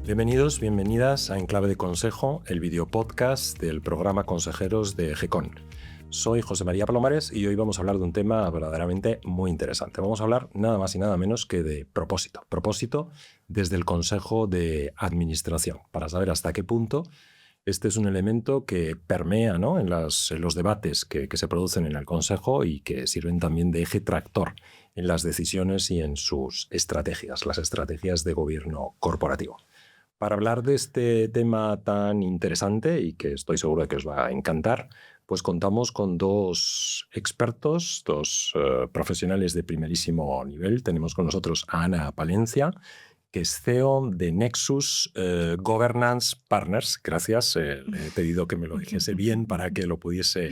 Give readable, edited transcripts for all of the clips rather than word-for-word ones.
Bienvenidos, bienvenidas a Enclave de Consejo, el videopodcast del programa Consejeros de GECON. Soy José María Palomares y hoy vamos a hablar de un tema verdaderamente muy interesante. Vamos a hablar nada más y nada menos que de propósito. Propósito desde el Consejo de Administración, para saber hasta qué punto este es un elemento que permea, ¿no?, en los debates que se producen en el Consejo y que sirven también de eje tractor en las decisiones y en sus estrategias, las estrategias de gobierno corporativo. Para hablar de este tema tan interesante y que estoy seguro de que os va a encantar, pues contamos con dos expertos, dos profesionales de primerísimo nivel. Tenemos con nosotros a Ana Palencia, que es CEO de Nexus Governance Partners. Gracias, le he pedido que me lo dijese bien para que lo pudiese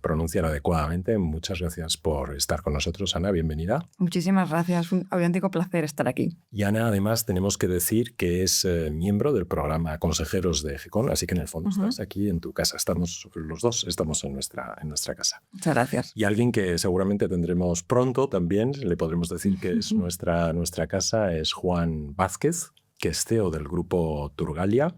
pronunciar adecuadamente. Muchas gracias por estar con nosotros, Ana, bienvenida. Muchísimas gracias, un auténtico placer estar aquí. Y Ana, además, tenemos que decir que es miembro del programa Consejeros de GECON, así que en el fondo estás aquí en tu casa. Estamos los dos, estamos en nuestra casa. Muchas gracias. Y alguien que seguramente tendremos pronto también, le podremos decir que es nuestra casa, es Juan Vázquez, que es CEO del grupo Turgalia.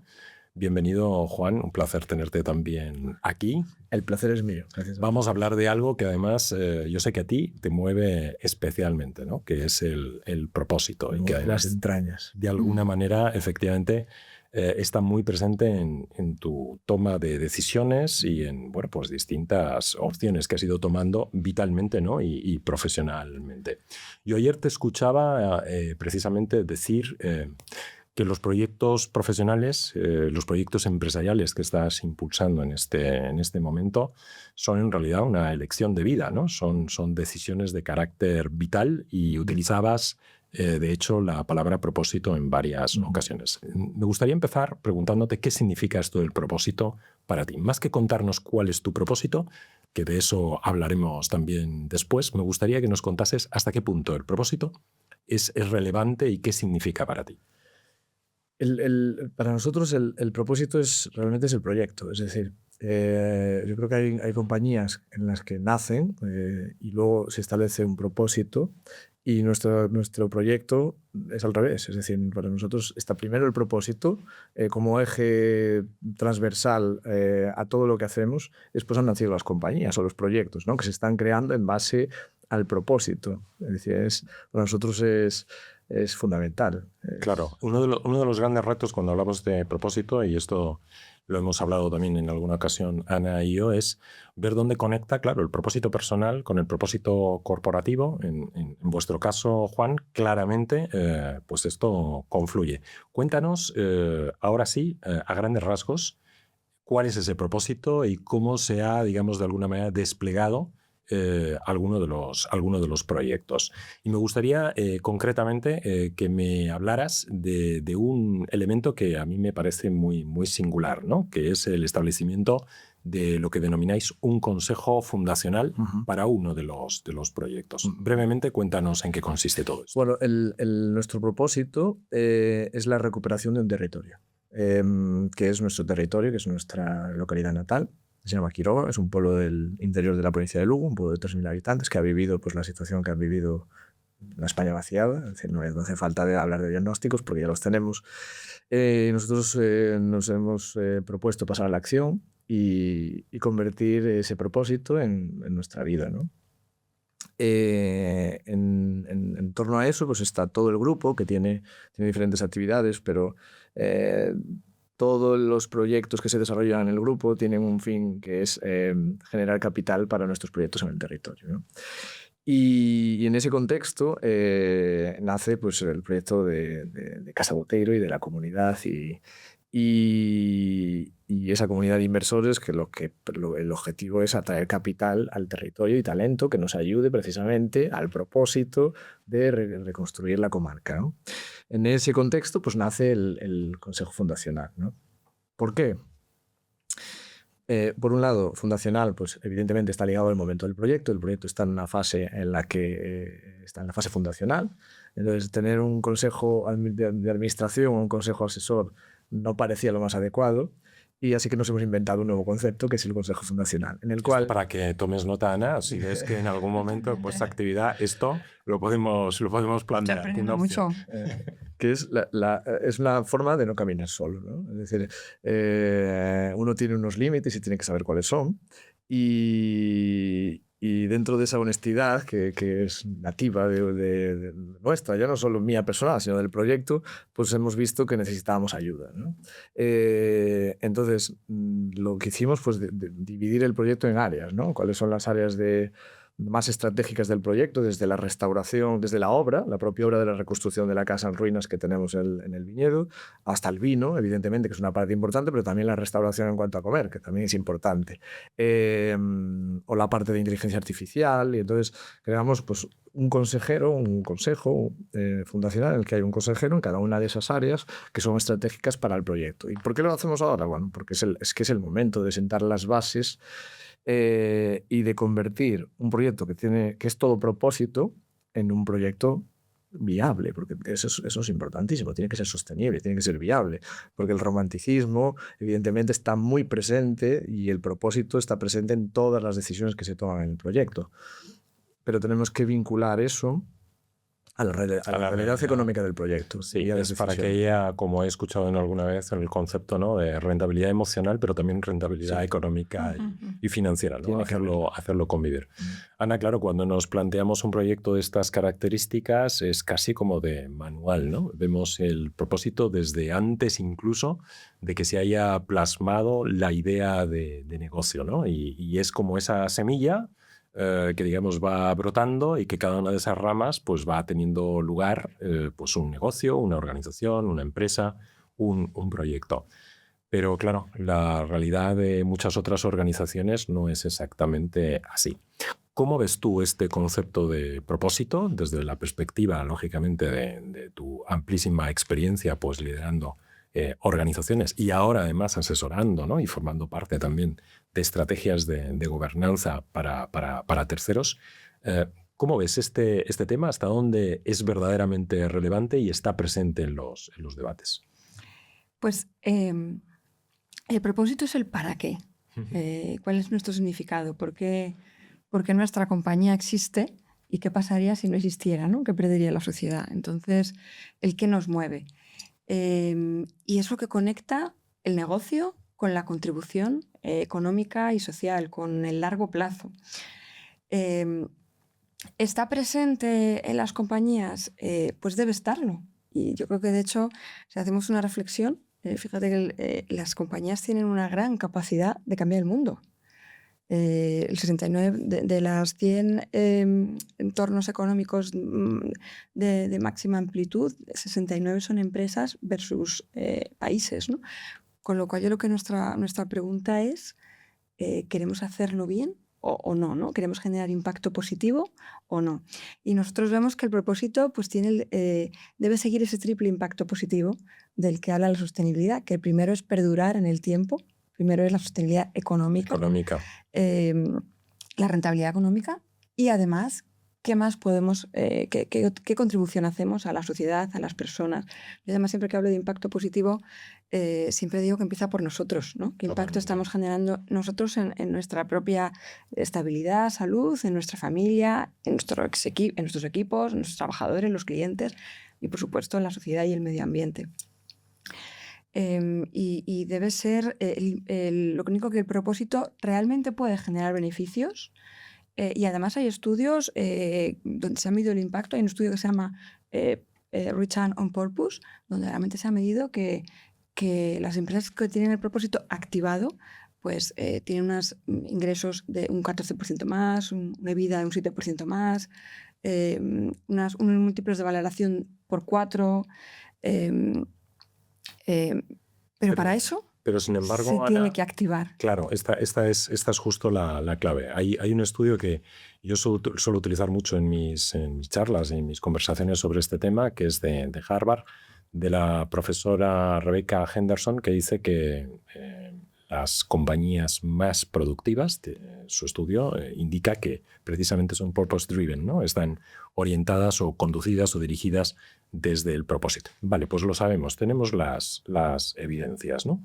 Bienvenido, Juan, un placer tenerte también aquí. El placer es mío. Gracias. Vamos a hablar de algo que además yo sé que a ti te mueve especialmente, ¿no?, que es el propósito. Y que además, las entrañas. De alguna manera, efectivamente, está muy presente en tu toma de decisiones y en, bueno, pues distintas opciones que has ido tomando vitalmente, ¿no?, y profesionalmente. Yo ayer te escuchaba precisamente decir que los proyectos profesionales, los proyectos empresariales que estás impulsando en este momento son en realidad una elección de vida, ¿no? Son decisiones de carácter vital y utilizabas, de hecho, la palabra propósito en varias ocasiones. Me gustaría empezar preguntándote qué significa esto del propósito para ti. Más que contarnos cuál es tu propósito, que de eso hablaremos también después, me gustaría que nos contases hasta qué punto el propósito es relevante y qué significa para ti. Para nosotros el propósito realmente es el proyecto. Es decir, yo creo que hay compañías en las que nacen y luego se establece un propósito, y nuestro proyecto es al revés. Es decir, para nosotros está primero el propósito como eje transversal a todo lo que hacemos. Después han nacido las compañías o los proyectos, ¿no?, que se están creando en base al propósito. Es decir, para nosotros es fundamental. Claro, uno de los grandes retos cuando hablamos de propósito, y esto lo hemos hablado también en alguna ocasión Ana y yo, es ver dónde conecta, claro, el propósito personal con el propósito corporativo. En vuestro caso, Juan, claramente pues esto confluye. Cuéntanos, ahora sí, a grandes rasgos, cuál es ese propósito y cómo se ha, digamos, de alguna manera desplegado alguno de los proyectos. Y me gustaría concretamente que me hablaras de un elemento que a mí me parece muy, muy singular, ¿no?, que es el establecimiento de lo que denomináis un consejo fundacional para uno de los proyectos. Brevemente, cuéntanos en qué consiste todo esto. Bueno, nuestro propósito es la recuperación de un territorio, que es nuestro territorio, que es nuestra localidad natal. Se llama Quiroga, es un pueblo del interior de la provincia de Lugo, un pueblo de 3.000 habitantes que ha vivido pues la situación que han vivido la España vaciada. Es decir, no hace falta hablar de diagnósticos porque ya los tenemos. Nosotros nos hemos propuesto pasar a la acción y convertir ese propósito en nuestra vida, ¿no? En torno a eso pues está todo el grupo que tiene diferentes actividades, pero todos los proyectos que se desarrollan en el grupo tienen un fin que es generar capital para nuestros proyectos en el territorio, ¿no? Y en ese contexto nace pues, el proyecto de Casa Boteiro y de la comunidad y esa comunidad de inversores que el objetivo es atraer capital al territorio y talento que nos ayude precisamente al propósito de reconstruir la comarca, ¿no? En ese contexto pues nace el Consejo Fundacional, ¿no? ¿Por qué? Por un lado, fundacional, pues evidentemente está ligado al momento del proyecto. El proyecto está en una fase en la que está en la fase fundacional. Entonces, tener un consejo de administración o un consejo asesor no parecía lo más adecuado. Y así que nos hemos inventado un nuevo concepto que es el Consejo Fundacional, en el cual... Para que tomes nota, Ana, si ves que en algún momento en vuestra actividad esto lo podemos plantear. Mucho. que es es la forma de no caminar solo, ¿no? Es decir, uno tiene unos límites y tiene que saber cuáles son. Y dentro de esa honestidad que es nativa de nuestra, ya no solo mía personal, sino del proyecto, pues hemos visto que necesitábamos ayuda, ¿no? Entonces, lo que hicimos fue dividir el proyecto en áreas, ¿no? ¿Cuáles son las áreas más estratégicas del proyecto, desde la restauración, desde la obra, la propia obra de la reconstrucción de la casa en ruinas que tenemos en el viñedo, hasta el vino, evidentemente, que es una parte importante, pero también la restauración en cuanto a comer, que también es importante, o la parte de inteligencia artificial, y entonces creamos pues, un consejo fundacional en el que hay un consejero en cada una de esas áreas que son estratégicas para el proyecto. ¿Y por qué lo hacemos ahora? Bueno, porque es que es el momento de sentar las bases y de convertir un proyecto que es todo propósito en un proyecto viable, porque eso es importantísimo, tiene que ser sostenible, tiene que ser viable, porque el romanticismo evidentemente está muy presente y el propósito está presente en todas las decisiones que se toman en el proyecto, pero tenemos que vincular eso a la realidad económica del proyecto. Sí, es para que ella, como he escuchado en alguna vez, en el concepto, ¿no?, de rentabilidad emocional, pero también rentabilidad económica y financiera, ¿no? Hacerlo convivir. Ana, claro, cuando nos planteamos un proyecto de estas características es casi como de manual, ¿no? Vemos el propósito desde antes incluso de que se haya plasmado la idea de negocio, ¿no? Y es como esa semilla que digamos va brotando y que cada una de esas ramas pues va teniendo lugar pues un negocio, una organización, una empresa, un proyecto. Pero claro, la realidad de muchas otras organizaciones no es exactamente así. ¿Cómo ves tú este concepto de propósito desde la perspectiva, lógicamente, de tu amplísima experiencia pues liderando organizaciones y ahora además asesorando, ¿no?, y formando parte también de estrategias de gobernanza para terceros? ¿Cómo ves este tema? ¿Hasta dónde es verdaderamente relevante y está presente en los debates? Pues el propósito es el para qué. ¿Cuál es nuestro significado? ¿Por qué nuestra compañía existe? ¿Y qué pasaría si no existiera, ¿no? ¿Qué perdería la sociedad? Entonces, el qué nos mueve. Y es lo que conecta el negocio con la contribución económica y social, con el largo plazo. ¿Está presente en las compañías? Pues debe estarlo. Y yo creo que, de hecho, si hacemos una reflexión, fíjate que las compañías tienen una gran capacidad de cambiar el mundo. El 69 de las 100 entornos económicos de máxima amplitud, 69 son empresas versus países, ¿no? Con lo cual yo creo que nuestra pregunta es, ¿queremos hacerlo bien o no, ¿no? ¿Queremos generar impacto positivo o no? Y nosotros vemos que el propósito pues, debe seguir ese triple impacto positivo del que habla la sostenibilidad, que el primero es perdurar en el tiempo. Primero es la sostenibilidad económica. La rentabilidad económica y además, ¿qué más podemos, qué contribución hacemos a la sociedad, a las personas? Yo además siempre que hablo de impacto positivo, siempre digo que empieza por nosotros, ¿no? ¿Qué impacto estamos generando nosotros en nuestra propia estabilidad, salud, en nuestra familia, en nuestros equipos, en nuestros trabajadores, los clientes y por supuesto en la sociedad y el medio ambiente? Y debe ser lo único que el propósito realmente puede generar beneficios y además hay estudios donde se ha medido el impacto. Hay un estudio que se llama Return on Purpose, donde realmente se ha medido que las empresas que tienen el propósito activado pues tienen unos ingresos de un 14% más, una EBITDA de un 7% más, unos múltiplos de valoración por 4. Pero para eso pero sin embargo, se Ana, tiene que activar. Claro, esta es justo la clave. Hay un estudio que yo suelo utilizar mucho en mis charlas y en mis conversaciones sobre este tema, que es de Harvard, de la profesora Rebecca Henderson, que dice que las compañías más productivas, su estudio indica que precisamente son purpose-driven, ¿no? Están orientadas o conducidas o dirigidas desde el propósito. Vale, pues lo sabemos, tenemos las evidencias, ¿no?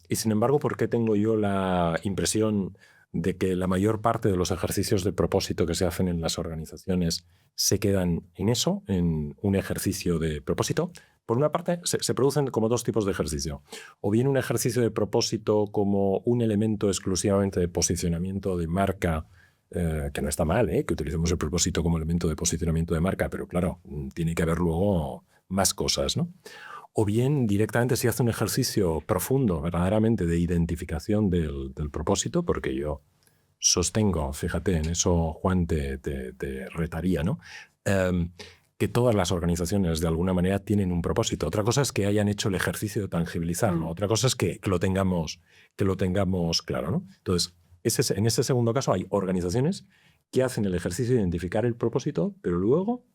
Y sin embargo, ¿por qué tengo yo la impresión de que la mayor parte de los ejercicios de propósito que se hacen en las organizaciones se quedan en eso, en un ejercicio de propósito. Por una parte, se producen como dos tipos de ejercicio. O bien un ejercicio de propósito como un elemento exclusivamente de posicionamiento de marca, que no está mal, que utilicemos el propósito como elemento de posicionamiento de marca, pero claro, tiene que haber luego más cosas, ¿no? O bien directamente se hace un ejercicio profundo, verdaderamente, de identificación del propósito, porque yo sostengo, fíjate, en eso Juan te retaría, ¿no? Que todas las organizaciones de alguna manera tienen un propósito. Otra cosa es que hayan hecho el ejercicio de tangibilizarlo. Otra cosa es que lo tengamos claro, ¿no? Entonces, en ese segundo caso hay organizaciones que hacen el ejercicio de identificar el propósito, pero luego,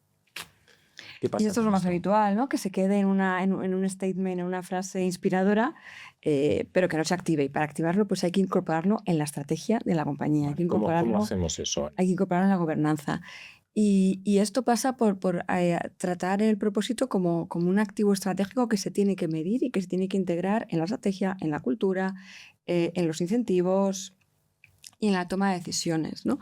¿qué pasa? Y esto es lo más habitual, ¿no? Que se quede en un statement, en una frase inspiradora, pero que no se active. Y para activarlo, pues hay que incorporarlo en la estrategia de la compañía. Hay que incorporarlo, ¿Cómo hacemos eso? Hay que incorporarlo en la gobernanza. Y esto pasa por tratar el propósito como un activo estratégico que se tiene que medir y que se tiene que integrar en la estrategia, en la cultura, en los incentivos y en la toma de decisiones, ¿no?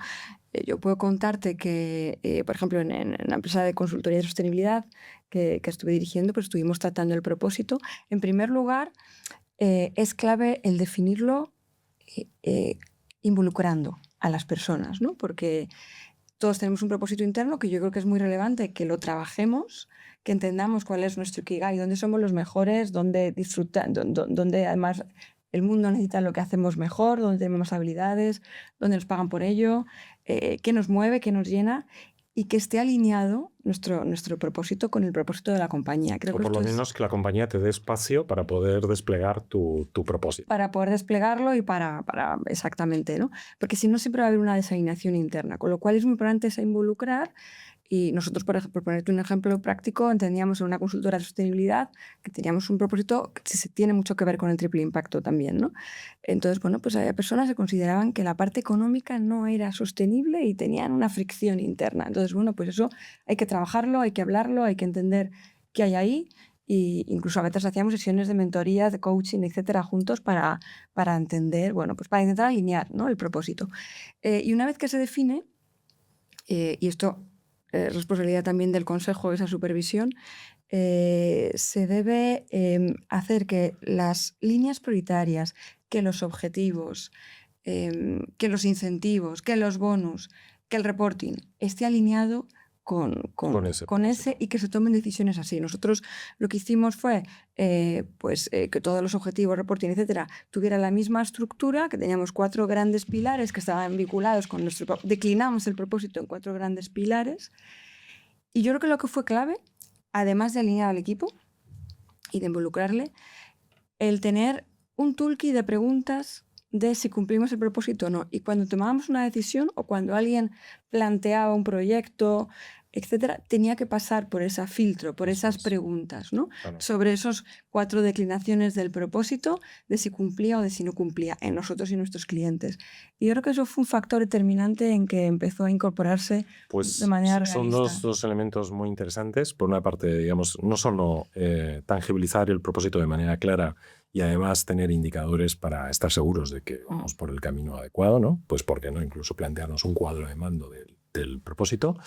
Yo puedo contarte que, por ejemplo, en la empresa de consultoría de sostenibilidad que estuve dirigiendo, pues estuvimos tratando el propósito. En primer lugar, es clave el definirlo involucrando a las personas, ¿no? Porque todos tenemos un propósito interno que yo creo que es muy relevante que lo trabajemos, que entendamos cuál es nuestro ikigai, dónde somos los mejores, dónde además el mundo necesita lo que hacemos mejor, dónde tenemos más habilidades, dónde nos pagan por ello, qué nos mueve, qué nos llena, y que esté alineado nuestro propósito con el propósito de la compañía. Creo o por lo menos que la compañía te dé espacio para poder desplegar tu propósito. Para poder desplegarlo y para exactamente, ¿no? Porque si no, siempre va a haber una desalineación interna, con lo cual es muy importante involucrar. Y nosotros, por ejemplo, por ponerte un ejemplo práctico, entendíamos en una consultora de sostenibilidad que teníamos un propósito que tiene mucho que ver con el triple impacto también, ¿no? Entonces, bueno, pues había personas que consideraban que la parte económica no era sostenible y tenían una fricción interna. Entonces, bueno, pues eso hay que trabajarlo, hay que hablarlo, hay que entender qué hay ahí. Y incluso a veces hacíamos sesiones de mentoría, de coaching, etcétera, juntos para entender, bueno, pues para intentar alinear, ¿no?, el propósito. Y una vez que se define, y esto responsabilidad también del consejo, esa supervisión, se debe hacer que las líneas prioritarias, que los objetivos, que los incentivos, que los bonus, que el reporting esté alineado con ese y que se tomen decisiones así. Nosotros lo que hicimos fue que todos los objetivos, reporting, etcétera, tuvieran la misma estructura, que teníamos 4 grandes pilares que estaban vinculados con declinamos el propósito en 4 grandes pilares. Y yo creo que lo que fue clave, además de alinear al equipo y de involucrarle, el tener un toolkit de preguntas de si cumplimos el propósito o no. Y cuando tomábamos una decisión o cuando alguien planteaba un proyecto, etcétera, tenía que pasar por ese filtro, por esas preguntas, ¿no? Claro. Sobre esos 4 declinaciones del propósito, de si cumplía o de si no cumplía en nosotros y nuestros clientes. Y yo creo que eso fue un factor determinante en que empezó a incorporarse de manera realista. Son dos elementos muy interesantes. Por una parte, digamos, no solo tangibilizar el propósito de manera clara y además tener indicadores para estar seguros de que vamos por el camino adecuado, ¿no? Pues por qué no incluso plantearnos un cuadro de mando del propósito.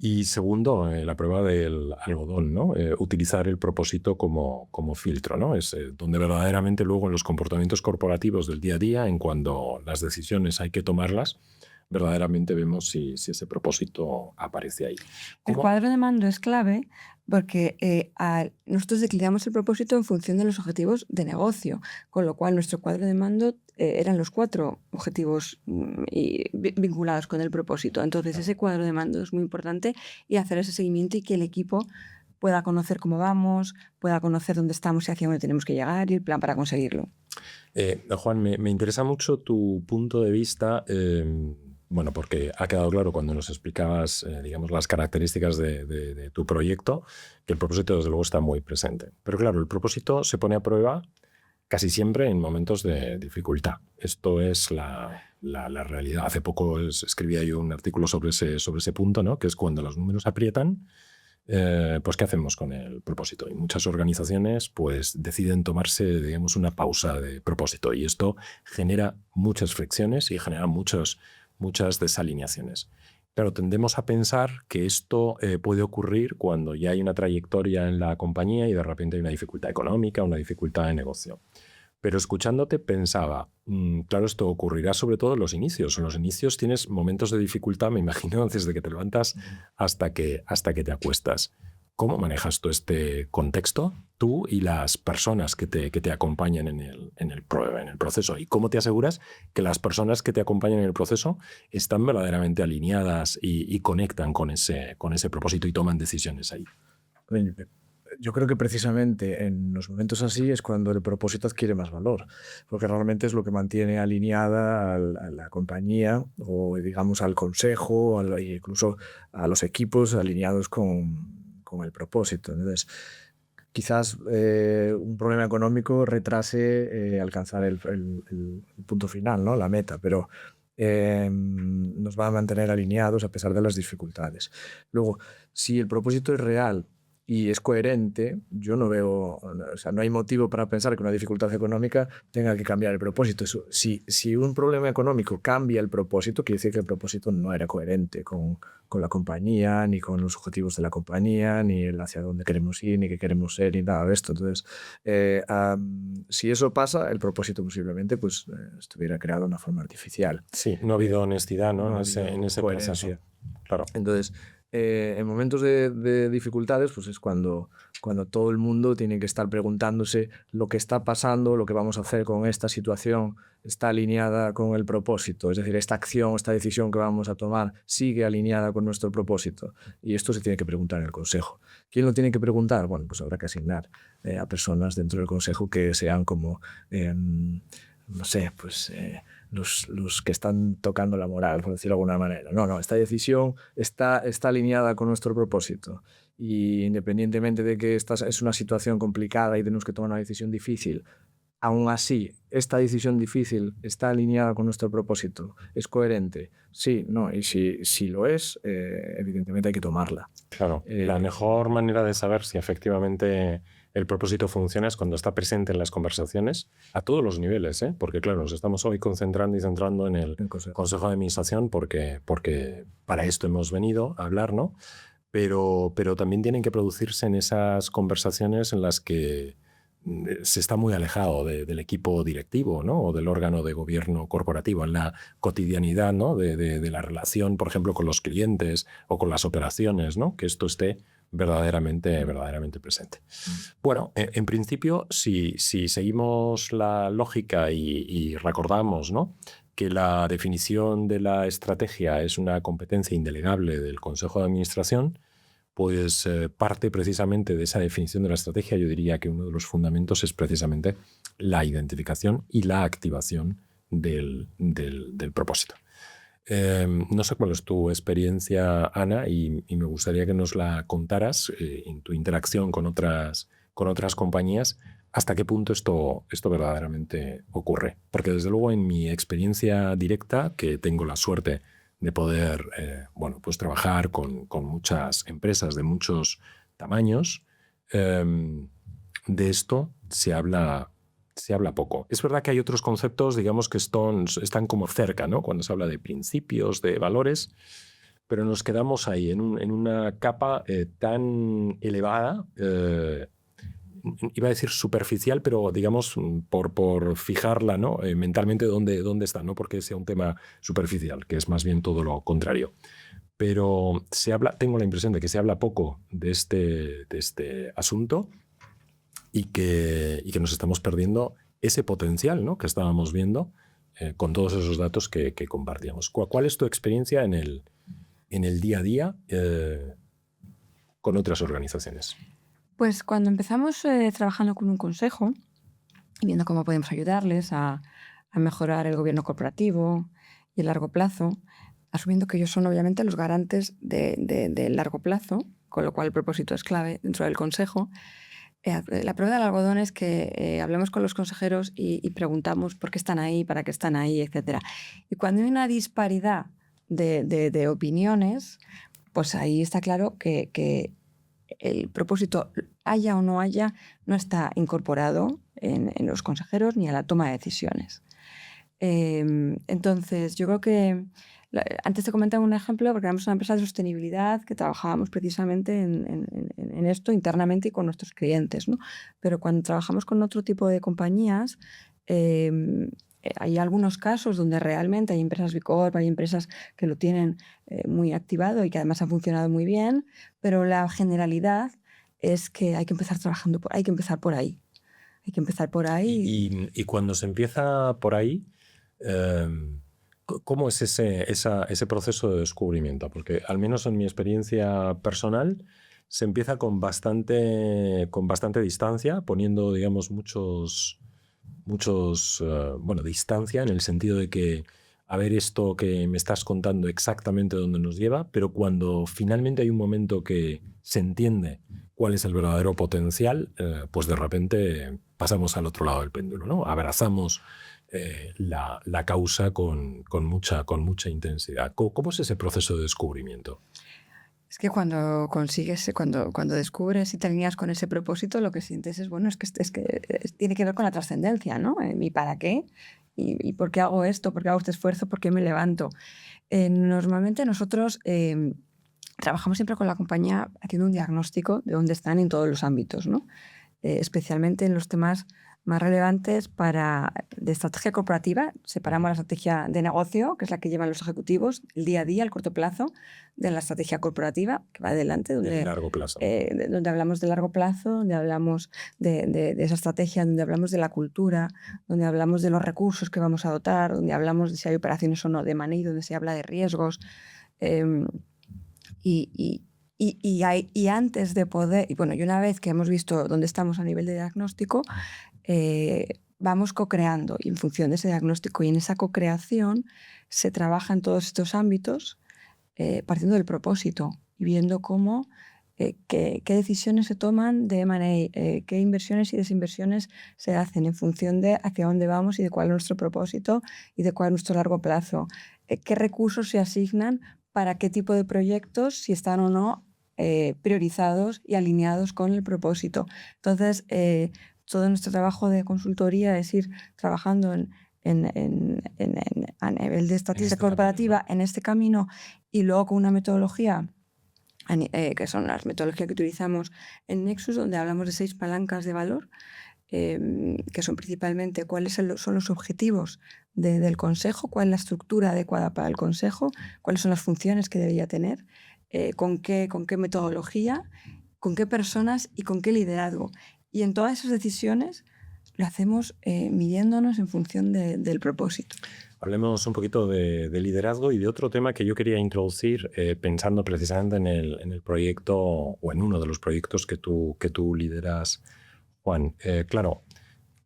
Y segundo, la prueba del algodón, ¿no? Utilizar el propósito como filtro, ¿no? Es donde verdaderamente luego en los comportamientos corporativos del día a día, en cuando las decisiones hay que tomarlas, verdaderamente vemos si ese propósito aparece ahí. El cuadro de mando es clave porque nosotros declinamos el propósito en función de los objetivos de negocio, con lo cual nuestro cuadro de mando eran los 4 objetivos vinculados con el propósito. Entonces ese cuadro de mando es muy importante y hacer ese seguimiento y que el equipo pueda conocer cómo vamos, pueda conocer dónde estamos y hacia dónde tenemos que llegar y el plan para conseguirlo. Juan, me interesa mucho tu punto de vista. Bueno, porque ha quedado claro cuando nos explicabas, digamos, las características de tu proyecto, que el propósito desde luego está muy presente. Pero claro, el propósito se pone a prueba casi siempre en momentos de dificultad. Esto es la realidad. Hace poco escribía yo un artículo sobre ese punto, ¿no? Que es cuando los números aprietan, pues ¿qué hacemos con el propósito? Y muchas organizaciones pues deciden tomarse, digamos, una pausa de propósito y esto genera muchas fricciones y genera muchas desalineaciones. Claro, tendemos a pensar que esto puede ocurrir cuando ya hay una trayectoria en la compañía y de repente hay una dificultad económica, una dificultad de negocio. Pero escuchándote pensaba, claro, esto ocurrirá sobre todo en los inicios. En los inicios tienes momentos de dificultad, me imagino, desde que te levantas hasta que te acuestas. ¿Cómo manejas tú este contexto, tú y las personas que te acompañan en el proceso? ¿Y cómo te aseguras que las personas que te acompañan en el proceso están verdaderamente alineadas y conectan con ese propósito y toman decisiones ahí? Yo creo que precisamente en los momentos así es cuando el propósito adquiere más valor, porque realmente es lo que mantiene alineada a la compañía o, digamos, al consejo, e incluso a los equipos alineados con el propósito. Entonces, quizás un problema económico retrase alcanzar el punto final, ¿no? La meta, pero nos va a mantener alineados a pesar de las dificultades. Luego, si el propósito es real y es coherente, yo no veo, o sea, no hay motivo para pensar que una dificultad económica tenga que cambiar el propósito. Si un problema económico cambia el propósito, quiere decir que el propósito no era coherente con la compañía, ni con los objetivos de la compañía, ni hacia dónde queremos ir, ni qué queremos ser, ni nada de esto. Entonces, si eso pasa, el propósito posiblemente pues, estuviera creado de una forma artificial. Sí, no ha habido honestidad, ¿no? En ese proceso. Claro. Entonces, en momentos de dificultades, pues es cuando todo el mundo tiene que estar preguntándose lo que está pasando, lo que vamos a hacer con esta situación está alineada con el propósito. Es decir, esta acción, esta decisión que vamos a tomar sigue alineada con nuestro propósito. Y esto se tiene que preguntar en el consejo. ¿Quién lo tiene que preguntar? Bueno, pues habrá que asignar a personas dentro del consejo que sean como, no sé, pues... Los que están tocando la moral, por decirlo de alguna manera. No, esta decisión está alineada con nuestro propósito. Y independientemente de que esta es una situación complicada y tenemos que tomar una decisión difícil, aún así, esta decisión difícil está alineada con nuestro propósito. ¿Es coherente? Sí, no. Y si lo es, evidentemente hay que tomarla. Claro. La mejor manera de saber si efectivamente el propósito funciona es cuando está presente en las conversaciones a todos los niveles, ¿eh? Porque claro, nos estamos hoy concentrando y centrando en el Consejo de Administración porque para esto hemos venido a hablar, ¿no? Pero también tienen que producirse en esas conversaciones en las que se está muy alejado del equipo directivo, ¿no? O del órgano de gobierno corporativo, en la cotidianidad, ¿no? de la relación, por ejemplo, con los clientes o con las operaciones, ¿no? Que esto esté verdaderamente presente. Bueno, en principio, si seguimos la lógica y recordamos, ¿no?, que la definición de la estrategia es una competencia indelegable del Consejo de Administración, pues parte precisamente de esa definición de la estrategia. Yo diría que uno de los fundamentos es precisamente la identificación y la activación del propósito. No sé cuál es tu experiencia, Ana, y me gustaría que nos la contaras en tu interacción con otras compañías, hasta qué punto esto verdaderamente ocurre. Porque desde luego en mi experiencia directa, que tengo la suerte de poder pues trabajar con muchas empresas de muchos tamaños, de esto se habla poco. Es verdad que hay otros conceptos, digamos, que están como cerca, ¿no? Cuando se habla de principios, de valores, pero nos quedamos ahí en una capa tan elevada, iba a decir superficial, pero digamos por fijarla, ¿no? Mentalmente dónde está, no porque sea un tema superficial, que es más bien todo lo contrario. Pero tengo la impresión de que se habla poco de este asunto y que nos estamos perdiendo ese potencial, ¿no?, que estábamos viendo con todos esos datos que compartíamos. ¿Cuál es tu experiencia en el día a día con otras organizaciones? Pues cuando empezamos trabajando con un consejo y viendo cómo podemos ayudarles a mejorar el gobierno corporativo y el largo plazo, asumiendo que ellos son obviamente los garantes del largo plazo, con lo cual el propósito es clave dentro del consejo. La prueba del algodón es que hablemos con los consejeros y preguntamos por qué están ahí, para qué están ahí, etc. Y cuando hay una disparidad de opiniones, pues ahí está claro que el propósito, haya o no haya, no está incorporado en los consejeros ni a la toma de decisiones. Entonces, yo creo que antes te comentaba un ejemplo, porque éramos una empresa de sostenibilidad que trabajábamos precisamente en esto internamente y con nuestros clientes, ¿no? Pero cuando trabajamos con otro tipo de compañías, hay algunos casos donde realmente hay empresas B Corp, hay empresas que lo tienen muy activado y que además han funcionado muy bien, pero la generalidad es que hay que empezar trabajando, hay que empezar por ahí. Hay que empezar por ahí. Y cuando se empieza por ahí, ¿cómo es ese proceso de descubrimiento? Porque al menos en mi experiencia personal se empieza con bastante distancia, poniendo, digamos, distancia en el sentido de que a ver esto que me estás contando exactamente dónde nos lleva, pero cuando finalmente hay un momento que se entiende cuál es el verdadero potencial, pues de repente pasamos al otro lado del péndulo, ¿no? Abrazamos la causa con mucha intensidad. ¿Cómo es ese proceso de descubrimiento? Es que cuando descubres y te alineas con ese propósito, lo que sientes es, bueno, tiene que ver con la trascendencia, ¿no? Mi para qué y por qué hago esto, por qué hago este esfuerzo, por qué me levanto. Normalmente nosotros trabajamos siempre con la compañía haciendo un diagnóstico de dónde están en todos los ámbitos, ¿no? Especialmente en los temas más relevantes de estrategia corporativa. Separamos la estrategia de negocio, que es la que llevan los ejecutivos, el día a día, el corto plazo, de la estrategia corporativa, que va adelante. De largo plazo. Donde hablamos de largo plazo, donde hablamos de esa estrategia, donde hablamos de la cultura, donde hablamos de los recursos que vamos a dotar, donde hablamos de si hay operaciones o no de money, donde se habla de riesgos. Y antes de poder, y una vez que hemos visto dónde estamos a nivel de diagnóstico, vamos co-creando, y en función de ese diagnóstico y en esa co-creación se trabaja en todos estos ámbitos partiendo del propósito y viendo cómo, qué decisiones se toman de M&A, qué inversiones y desinversiones se hacen en función de hacia dónde vamos y de cuál es nuestro propósito y de cuál es nuestro largo plazo, qué recursos se asignan para qué tipo de proyectos, si están o no priorizados y alineados con el propósito. Entonces, todo nuestro trabajo de consultoría es ir trabajando a nivel de estrategia corporativa en este camino y luego con una metodología que son las metodologías que utilizamos en Nexus, donde hablamos de 6 palancas de valor, que son principalmente cuáles son los objetivos del consejo, cuál es la estructura adecuada para el consejo, cuáles son las funciones que debería tener, con qué metodología, con qué personas y con qué liderazgo. Y en todas esas decisiones lo hacemos midiéndonos en función del propósito. Hablemos un poquito de liderazgo y de otro tema que yo quería introducir pensando precisamente en el proyecto o en uno de los proyectos que tú lideras, Juan. Claro,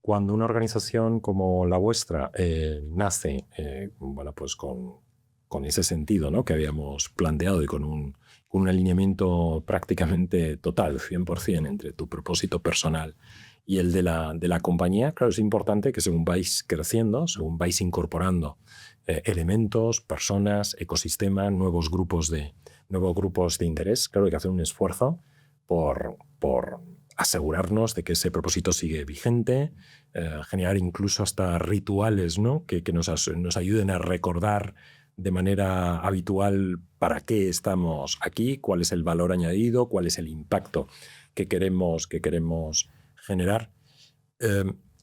cuando una organización como la vuestra nace pues con ese sentido, ¿no?, que habíamos planteado y con un alineamiento prácticamente total, 100%, entre tu propósito personal y el de la compañía, claro, es importante que según vais creciendo, según vais incorporando elementos, personas, ecosistema, nuevos grupos de interés, claro, hay que hacer un esfuerzo por asegurarnos de que ese propósito sigue vigente, generar incluso hasta rituales, ¿no?, que nos ayuden a recordar de manera habitual para qué estamos aquí, cuál es el valor añadido, cuál es el impacto que queremos generar.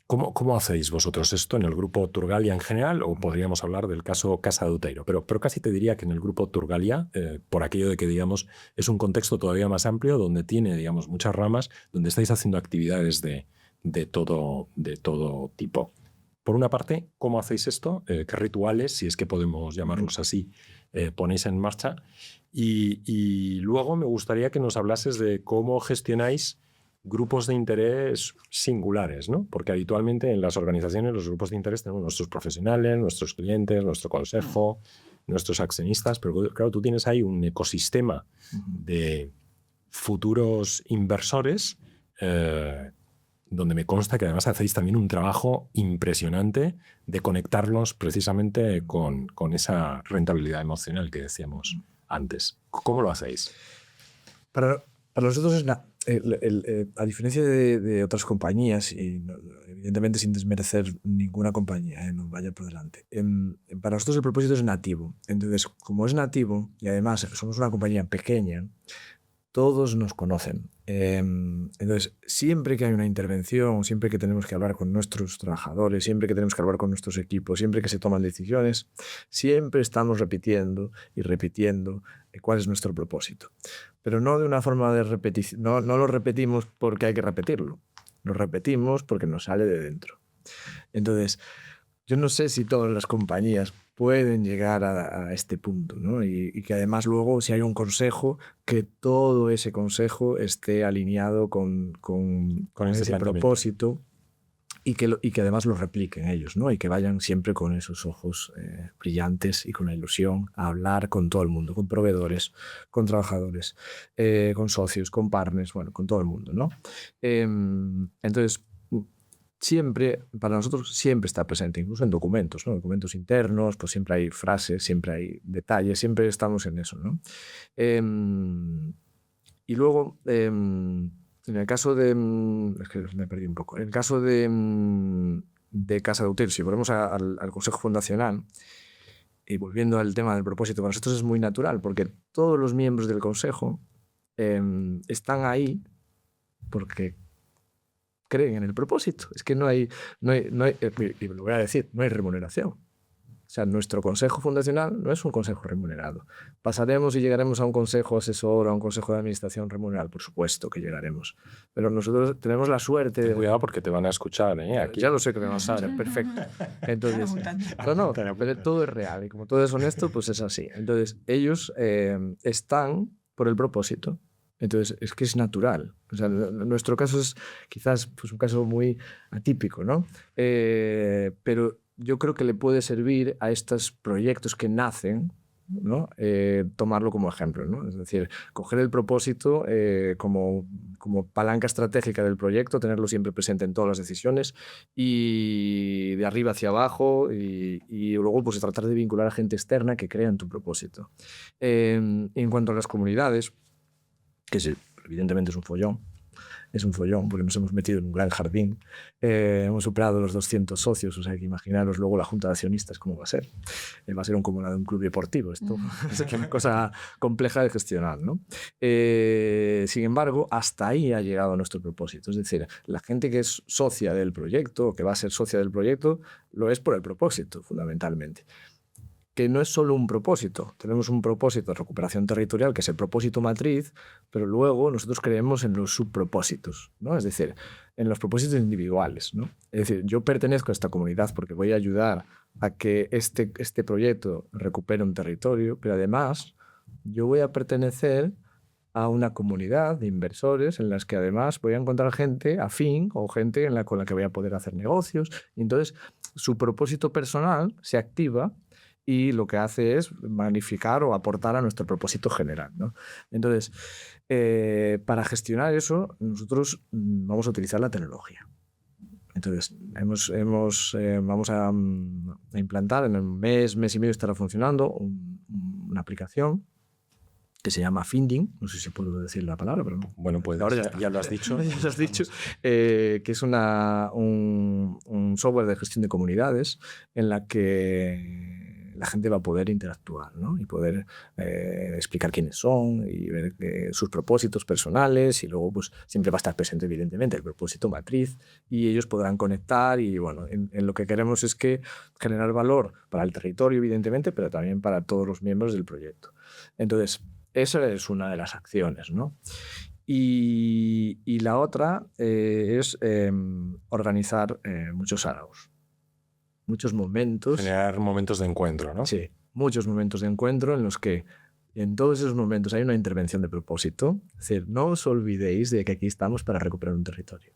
¿Cómo hacéis vosotros esto en el grupo Turgalia en general? O podríamos hablar del caso Casa de Outeiro, pero casi te diría que en el grupo Turgalia, por aquello de que, digamos, es un contexto todavía más amplio donde tiene, digamos, muchas ramas, donde estáis haciendo actividades de todo tipo. Por una parte, ¿cómo hacéis esto? ¿Qué rituales, si es que podemos llamarlos así, ponéis en marcha? Y luego me gustaría que nos hablases de cómo gestionáis grupos de interés singulares, ¿no? Porque habitualmente en las organizaciones los grupos de interés tenemos nuestros profesionales, nuestros clientes, nuestro consejo, nuestros accionistas, pero claro, tú tienes ahí un ecosistema de futuros inversores donde me consta que además hacéis también un trabajo impresionante de conectarlos precisamente con esa rentabilidad emocional que decíamos antes. ¿Cómo lo hacéis? Para nosotros es a diferencia de otras compañías, y evidentemente sin desmerecer ninguna compañía, no vaya por delante, para nosotros el propósito es nativo. Entonces, como es nativo y además somos una compañía pequeña, todos nos conocen. Entonces, siempre que hay una intervención, siempre que tenemos que hablar con nuestros trabajadores, siempre que tenemos que hablar con nuestros equipos, siempre que se toman decisiones, siempre estamos repitiendo y repitiendo cuál es nuestro propósito. Pero no de una forma de repetición, no lo repetimos porque hay que repetirlo, lo repetimos porque nos sale de dentro. Entonces, yo no sé si todas las compañías pueden llegar a este punto, ¿no? Y que además luego, si hay un consejo, que todo ese consejo esté alineado con ese propósito y que además lo repliquen ellos, ¿no? Y que vayan siempre con esos ojos brillantes y con la ilusión a hablar con todo el mundo, con proveedores, con trabajadores, con socios, con partners, bueno, con todo el mundo, ¿no? Entonces, siempre, para nosotros, siempre está presente, incluso en documentos, ¿no? Documentos internos, pues siempre hay frases, siempre hay detalles, siempre estamos en eso, ¿no? Y luego, en el caso de... Es que me perdí un poco. En el caso de Casa Deuter, si volvemos al Consejo Fundacional, y volviendo al tema del propósito, para nosotros es muy natural, porque todos los miembros del Consejo están ahí porque creen en el propósito. Es que no hay y lo voy a decir, no hay remuneración. O sea, nuestro consejo fundacional no es un consejo remunerado. Pasaremos y llegaremos a un consejo asesor, a un consejo de administración remunerado, por supuesto que llegaremos. Pero nosotros tenemos la suerte de... Cuidado porque te van a escuchar, ¿eh? Aquí. Ya lo sé que me van a escuchar, perfecto. Entonces, no, pero todo es real y como todo es honesto, pues es así. Entonces, ellos están por el propósito. Entonces, es que es natural. O sea, nuestro caso es quizás pues, un caso muy atípico, ¿no? Pero yo creo que le puede servir a estos proyectos que nacen, ¿no? Tomarlo como ejemplo, ¿no? Es decir, coger el propósito como palanca estratégica del proyecto, tenerlo siempre presente en todas las decisiones y de arriba hacia abajo y luego pues, tratar de vincular a gente externa que crea en tu propósito. En cuanto a las comunidades, que evidentemente es un follón porque nos hemos metido en un gran jardín, hemos superado los 200 socios, o sea que imaginaros luego la junta de accionistas cómo va a ser. Va a ser como la de un club deportivo, esto es una cosa compleja de gestionar, ¿no? Sin embargo, hasta ahí ha llegado nuestro propósito, es decir, la gente que es socia del proyecto, o que va a ser socia del proyecto, lo es por el propósito, fundamentalmente. Que no es solo un propósito. Tenemos un propósito de recuperación territorial, que es el propósito matriz, pero luego nosotros creemos en los subpropósitos, ¿no? Es decir, en los propósitos individuales, ¿no? Es decir, yo pertenezco a esta comunidad porque voy a ayudar a que este proyecto recupere un territorio, pero además yo voy a pertenecer a una comunidad de inversores en las que además voy a encontrar gente afín o gente con la que voy a poder hacer negocios. Y entonces su propósito personal se activa y lo que hace es magnificar o aportar a nuestro propósito general, ¿no? Entonces, para gestionar eso, nosotros vamos a utilizar la tecnología. Entonces, vamos a implantar, en un mes y medio estará funcionando una aplicación que se llama Finding, no sé si puedo decir la palabra, pero no. Bueno, pues ahora ya lo has dicho. Ya lo has dicho, que es un software de gestión de comunidades en la que la gente va a poder interactuar, ¿no? Y poder explicar quiénes son y ver sus propósitos personales y luego pues siempre va a estar presente evidentemente el propósito matriz y ellos podrán conectar y bueno, en lo que queremos es que generar valor para el territorio evidentemente, pero también para todos los miembros del proyecto. Entonces, esa es una de las acciones, ¿no? Y la otra es organizar muchos saraos. Muchos momentos. Generar momentos de encuentro, ¿no? Sí, muchos momentos de encuentro en los que en todos esos momentos hay una intervención de propósito. Es decir, no os olvidéis de que aquí estamos para recuperar un territorio.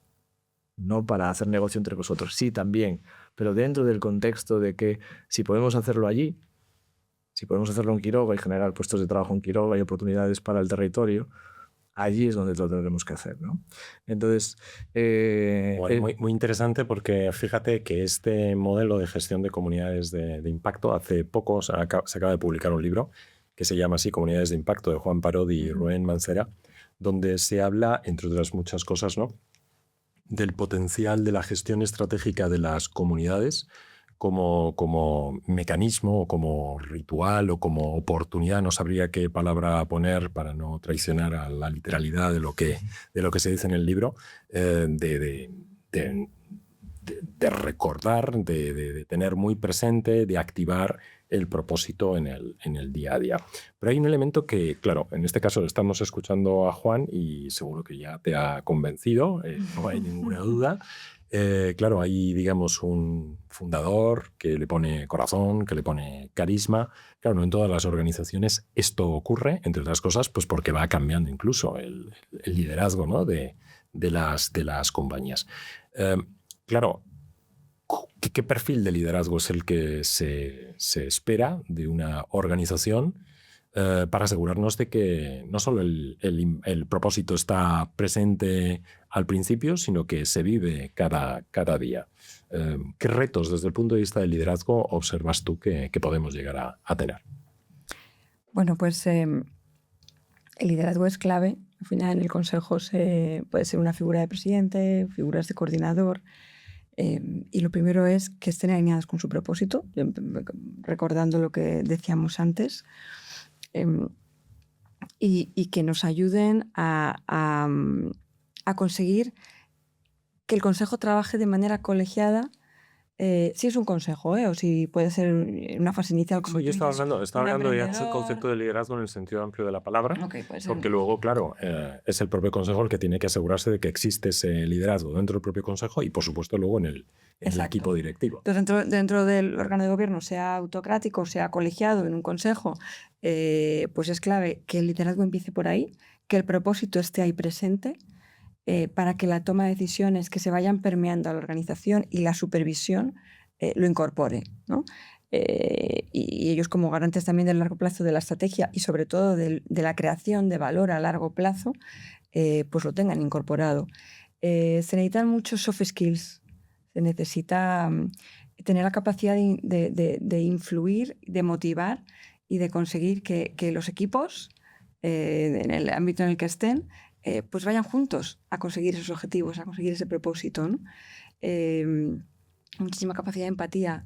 No para hacer negocio entre vosotros. Sí, también, pero dentro del contexto de que si podemos hacerlo allí, si podemos hacerlo en Quiroga y generar puestos de trabajo en Quiroga y oportunidades para el territorio, allí es donde lo tendremos que hacer, ¿no? Entonces... Bueno, muy interesante porque fíjate que este modelo de gestión de comunidades de impacto, hace poco se acaba de publicar un libro que se llama así, Comunidades de Impacto, de Juan Parodi y Rubén Mancera, donde se habla, entre otras muchas cosas, ¿no?, del potencial de la gestión estratégica de las comunidades como mecanismo o como ritual o como oportunidad, no sabría qué palabra poner para no traicionar a la literalidad de lo que se dice en el libro, de recordar, de tener muy presente, de activar el propósito en el día a día. Pero hay un elemento que, claro, en este caso estamos escuchando a Juan y seguro que ya te ha convencido, no hay ninguna duda. Claro, hay, digamos, un fundador que le pone corazón, que le pone carisma. Claro, no en todas las organizaciones esto ocurre, entre otras cosas, pues porque va cambiando incluso el liderazgo, ¿no?, de las compañías. Claro, ¿qué perfil de liderazgo es el que se espera de una organización para asegurarnos de que no solo el propósito está presente al principio, sino que se vive cada día? ¿Qué retos desde el punto de vista del liderazgo observas tú que podemos llegar a tener? Bueno, pues el liderazgo es clave. Al final en el consejo puede ser una figura de presidente, figuras de coordinador. Y lo primero es que estén alineadas con su propósito, recordando lo que decíamos antes, y que nos ayuden a conseguir que el consejo trabaje de manera colegiada. Si es un consejo, o si puede ser una fase inicial. Como yo estaba hablando ya del emprendedor. concepto de liderazgo en el sentido amplio de la palabra, Okay, puede ser. porque luego, claro, es el propio consejo el que tiene que asegurarse de que existe ese liderazgo dentro del propio consejo y, por supuesto, luego en el equipo directivo. Entonces, dentro del órgano de gobierno, sea autocrático, sea colegiado, en un consejo, pues es clave que el liderazgo empiece por ahí, que el propósito esté ahí presente, para que la toma de decisiones que se vayan permeando a la organización y la supervisión lo incorpore, ¿no? Y ellos, como garantes también del largo plazo de la estrategia y sobre todo de la creación de valor a largo plazo, pues lo tengan incorporado. Se necesitan muchos soft skills. Se necesita tener la capacidad de influir, de motivar y de conseguir que los equipos, en el ámbito en el que estén, pues vayan juntos a conseguir esos objetivos, a conseguir ese propósito, ¿no? Muchísima capacidad de empatía,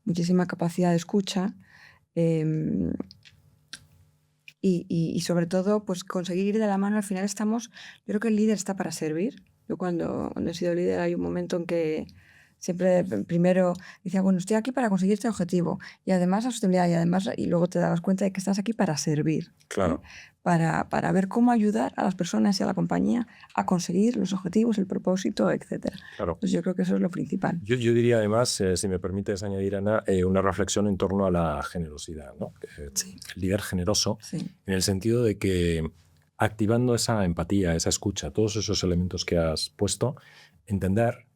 muchísima capacidad de escucha, y sobre todo, pues conseguir ir de la mano. Al final yo creo que el líder está para servir. Yo cuando he sido líder hay un momento en que siempre primero decía, bueno, estoy aquí para conseguir este objetivo y además la sostenibilidad y luego te dabas cuenta de que estás aquí para servir. Claro. Para ver cómo ayudar a las personas y a la compañía a conseguir los objetivos, el propósito, etc. Claro. Pues yo creo que eso es lo principal. Yo diría además, si me permites añadir, Ana, una reflexión en torno a la generosidad, ¿no? Sí. El líder generoso, sí, en el sentido de que activando esa empatía, esa escucha, todos esos elementos que has puesto, entender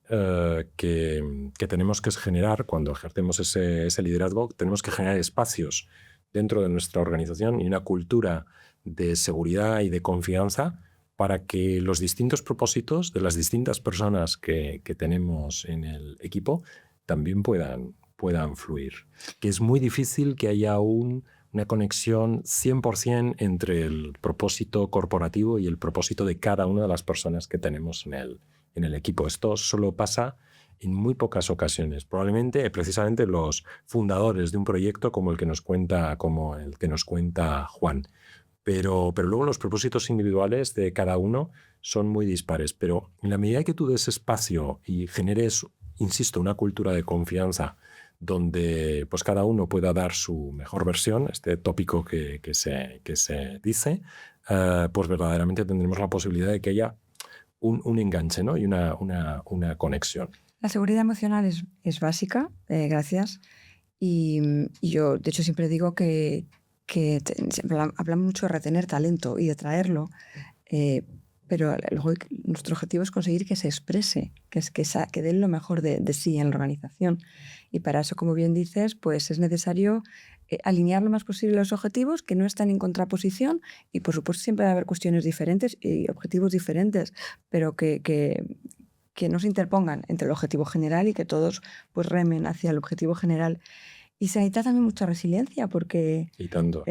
que tenemos que generar, cuando ejercemos ese liderazgo, tenemos que generar espacios dentro de nuestra organización y una cultura de seguridad y de confianza para que los distintos propósitos de las distintas personas que tenemos en el equipo también puedan fluir. Que es muy difícil que haya una conexión 100% entre el propósito corporativo y el propósito de cada una de las personas que tenemos en el equipo. Esto solo pasa en muy pocas ocasiones. Probablemente, precisamente, los fundadores de un proyecto como el que nos cuenta Juan. Pero luego los propósitos individuales de cada uno son muy dispares. Pero en la medida que tú des espacio y generes, insisto, una cultura de confianza donde pues cada uno pueda dar su mejor versión, este tópico que se dice, pues verdaderamente tendremos la posibilidad de que haya un enganche, ¿no? Y una conexión. La seguridad emocional es básica, gracias. Y yo, de hecho, siempre digo que hablamos mucho de retener talento y de traerlo, pero luego nuestro objetivo es conseguir que se exprese, que den lo mejor de sí en la organización. Y para eso, como bien dices, pues es necesario alinear lo más posible los objetivos, que no están en contraposición, y por supuesto siempre va a haber cuestiones diferentes y objetivos diferentes, pero que no se interpongan entre el objetivo general y que todos pues remen hacia el objetivo general. Y se necesita también mucha resiliencia porque y tanto.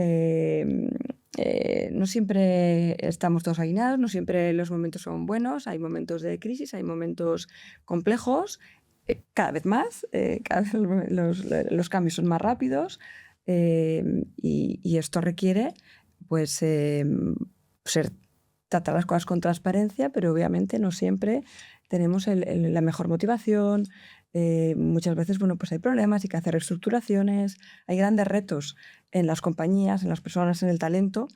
no siempre estamos todos alineados, no siempre los momentos son buenos, hay momentos de crisis, hay momentos complejos, cada vez más, cada vez los cambios son más rápidos, y esto requiere pues tratar las cosas con transparencia, pero obviamente no siempre tenemos la mejor motivación. Muchas veces, bueno, pues hay problemas, hay que hacer reestructuraciones, hay grandes retos en las compañías, en las personas, en el talento,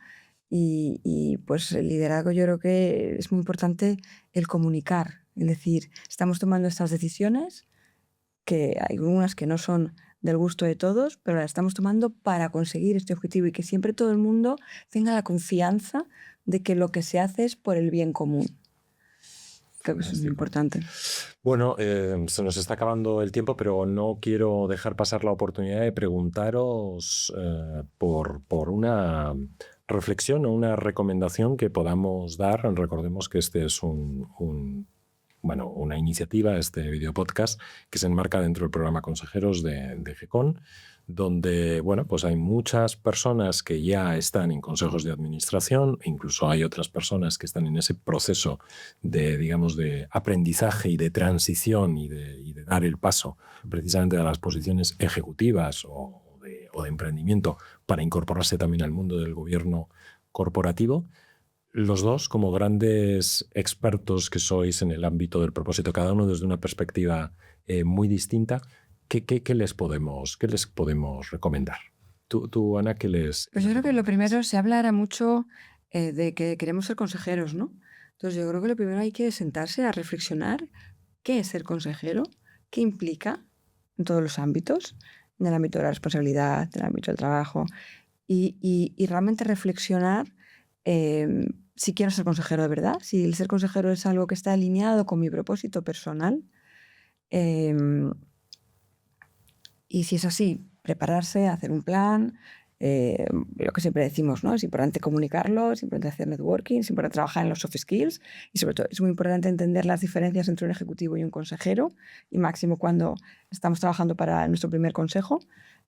y pues el liderazgo, yo creo que es muy importante el comunicar, es decir, estamos tomando estas decisiones, que hay algunas que no son del gusto de todos, pero las estamos tomando para conseguir este objetivo y que siempre todo el mundo tenga la confianza de que lo que se hace es por el bien común. Creo que eso es muy importante. Bueno, se nos está acabando el tiempo, pero no quiero dejar pasar la oportunidad de preguntaros por una reflexión o una recomendación que podamos dar. Recordemos que este es una iniciativa, este video podcast, que se enmarca dentro del programa Consejeros de GECON, donde pues hay muchas personas que ya están en consejos de administración, e incluso hay otras personas que están en ese proceso de aprendizaje y de transición y de dar el paso precisamente a las posiciones ejecutivas o de emprendimiento para incorporarse también al mundo del gobierno corporativo. Los dos, como grandes expertos que sois en el ámbito del propósito, cada uno desde una perspectiva muy distinta, ¿qué les podemos recomendar? Tú, Ana, ¿qué les...? Pues yo creo que lo primero, se habla ahora mucho de que queremos ser consejeros, ¿no? Entonces yo creo que lo primero hay que sentarse a reflexionar qué es ser consejero, qué implica en todos los ámbitos, en el ámbito de la responsabilidad, en el ámbito del trabajo, y realmente reflexionar si quiero ser consejero de verdad, si el ser consejero es algo que está alineado con mi propósito personal, y si es así, prepararse, hacer un plan, lo que siempre decimos, ¿no? Es importante comunicarlo, es importante hacer networking, es importante trabajar en los soft skills, y sobre todo es muy importante entender las diferencias entre un ejecutivo y un consejero, y máximo cuando estamos trabajando para nuestro primer consejo.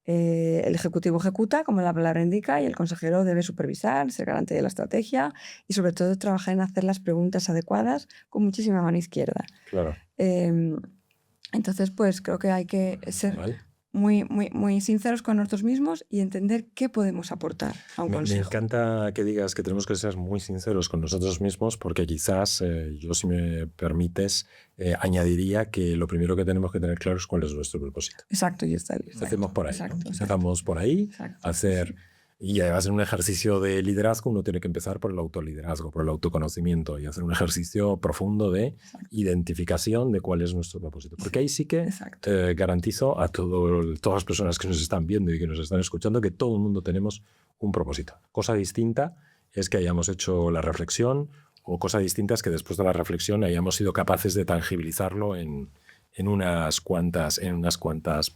El ejecutivo ejecuta, como la palabra indica, y el consejero debe supervisar, ser garante de la estrategia y sobre todo trabajar en hacer las preguntas adecuadas con muchísima mano izquierda. Claro. Entonces, pues creo que hay que ser muy sinceros con nosotros mismos y entender qué podemos aportar a un consejo. Me encanta que digas que tenemos que ser muy sinceros con nosotros mismos, porque quizás, yo, si me permites, añadiría que lo primero que tenemos que tener claro es cuál es nuestro propósito. Exacto, y está. Empecemos por ahí. Exacto, ¿no? Empezamos por ahí, hacer... Y además, en un ejercicio de liderazgo, uno tiene que empezar por el autoliderazgo, por el autoconocimiento, y hacer un ejercicio profundo de identificación de cuál es nuestro propósito. Porque ahí sí que garantizo a todas las personas que nos están viendo y que nos están escuchando que todo el mundo tenemos un propósito. Cosa distinta es que hayamos hecho la reflexión, o cosa distinta es que después de la reflexión hayamos sido capaces de tangibilizarlo en unas cuantas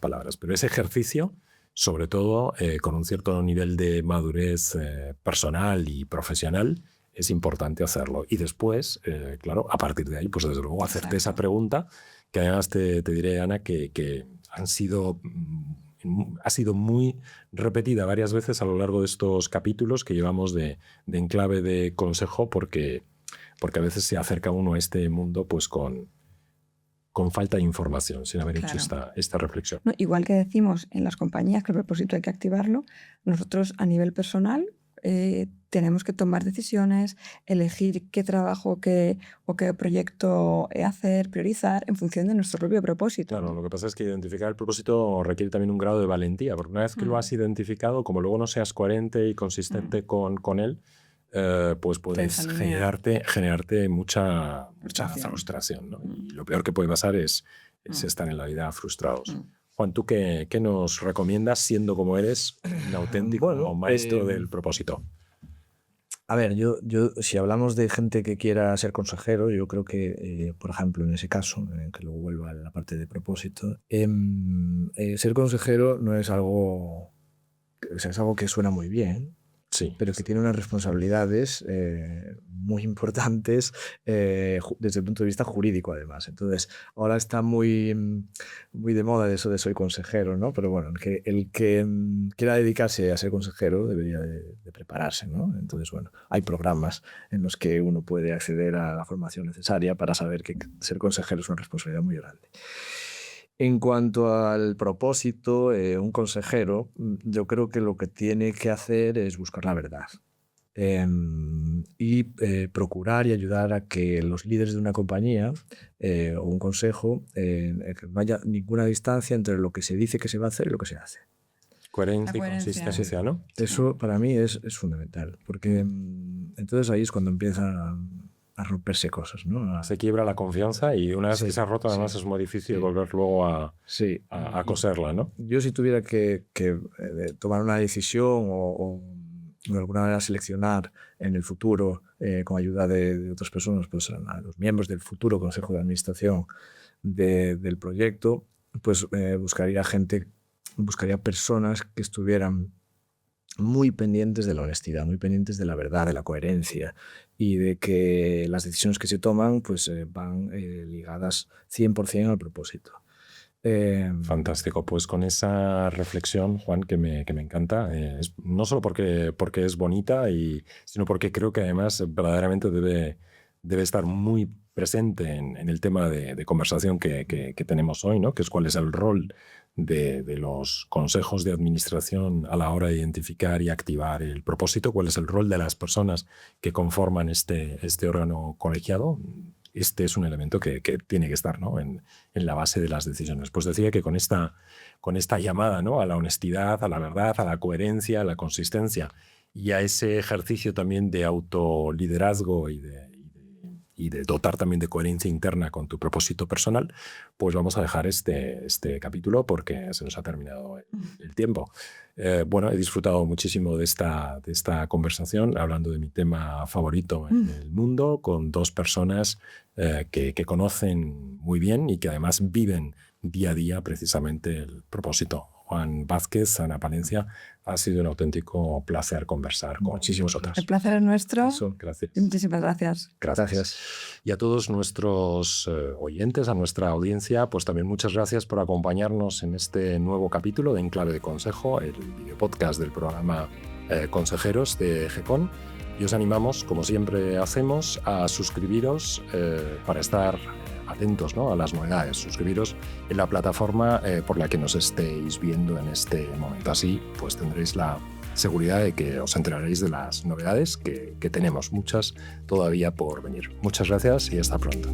palabras. Pero ese ejercicio, sobre todo con un cierto nivel de madurez personal y profesional, es importante hacerlo. Y después, claro, a partir de ahí, pues desde luego hacerte esa pregunta, que además te diré, Ana, que ha sido muy repetida varias veces a lo largo de estos capítulos que llevamos de Enclave de Consejo, porque a veces se acerca uno a este mundo pues con falta de información, sin haber hecho esta reflexión. No, igual que decimos en las compañías que el propósito hay que activarlo, nosotros a nivel personal tenemos que tomar decisiones, elegir qué trabajo o qué proyecto hacer, priorizar en función de nuestro propio propósito. Claro, lo que pasa es que identificar el propósito requiere también un grado de valentía, porque una vez que lo has identificado, como luego no seas coherente y consistente con él, pues puedes generarte mucha frustración, ¿no? Y lo peor que puede pasar es estar en la vida frustrados. Juan, ¿tú qué nos recomiendas, siendo como eres un auténtico maestro del propósito? A ver, yo si hablamos de gente que quiera ser consejero, yo creo que, por ejemplo, en ese caso, que luego vuelva a la parte de propósito, ser consejero no es algo, es algo que suena muy bien, sí, pero que tiene unas responsabilidades muy importantes desde el punto de vista jurídico, además. Entonces, ahora está muy de moda eso de soy consejero, ¿no? Pero bueno, el que quiera dedicarse a ser consejero debería de prepararse, ¿no? Entonces, bueno, hay programas en los que uno puede acceder a la formación necesaria para saber que ser consejero es una responsabilidad muy grande. En cuanto al propósito, un consejero, yo creo que lo que tiene que hacer es buscar la verdad y procurar y ayudar a que los líderes de una compañía o un consejo, que no haya ninguna distancia entre lo que se dice que se va a hacer y lo que se hace. Coherencia y consistencia, ¿no? Eso para mí es fundamental, porque entonces ahí es cuando empieza a romperse cosas, ¿no? Se quiebra la confianza y una vez que se ha roto, además es muy difícil volver luego a coserla, ¿no? Yo si tuviera que tomar una decisión o de alguna manera seleccionar en el futuro, con ayuda de otras personas, pues a los miembros del futuro Consejo de Administración del proyecto, pues buscaría personas que estuvieran muy pendientes de la honestidad, muy pendientes de la verdad, de la coherencia y de que las decisiones que se toman pues, van ligadas 100% al propósito. Fantástico, pues con esa reflexión, Juan, que me encanta, no solo porque es bonita, sino porque creo que además verdaderamente debe estar muy presente en el tema de conversación que tenemos hoy, ¿no? Que es cuál es el rol de los consejos de administración a la hora de identificar y activar el propósito, cuál es el rol de las personas que conforman este órgano colegiado. Este es un elemento que tiene que estar, ¿no? en la base de las decisiones. Pues decía que con esta llamada, ¿no? A la honestidad, a la verdad, a la coherencia, a la consistencia y a ese ejercicio también de autoliderazgo y de dotar también de coherencia interna con tu propósito personal, pues vamos a dejar este capítulo porque se nos ha terminado el tiempo. Bueno, he disfrutado muchísimo de esta conversación, hablando de mi tema favorito en el mundo, con dos personas que conocen muy bien y que además viven día a día precisamente el propósito. Juan Vázquez, Ana Palencia, ha sido un auténtico placer conversar con vosotras. El placer es nuestro. Gracias. Muchísimas gracias. Gracias. Y a todos nuestros oyentes, a nuestra audiencia, pues también muchas gracias por acompañarnos en este nuevo capítulo de En Clave de Consejo, el videopodcast del programa Consejeros de GECON. Y os animamos, como siempre hacemos, a suscribiros para estar atentos, ¿no? A las novedades. Suscribiros en la plataforma por la que nos estéis viendo en este momento. Así pues tendréis la seguridad de que os enteraréis de las novedades que tenemos, muchas todavía por venir. Muchas gracias y hasta pronto.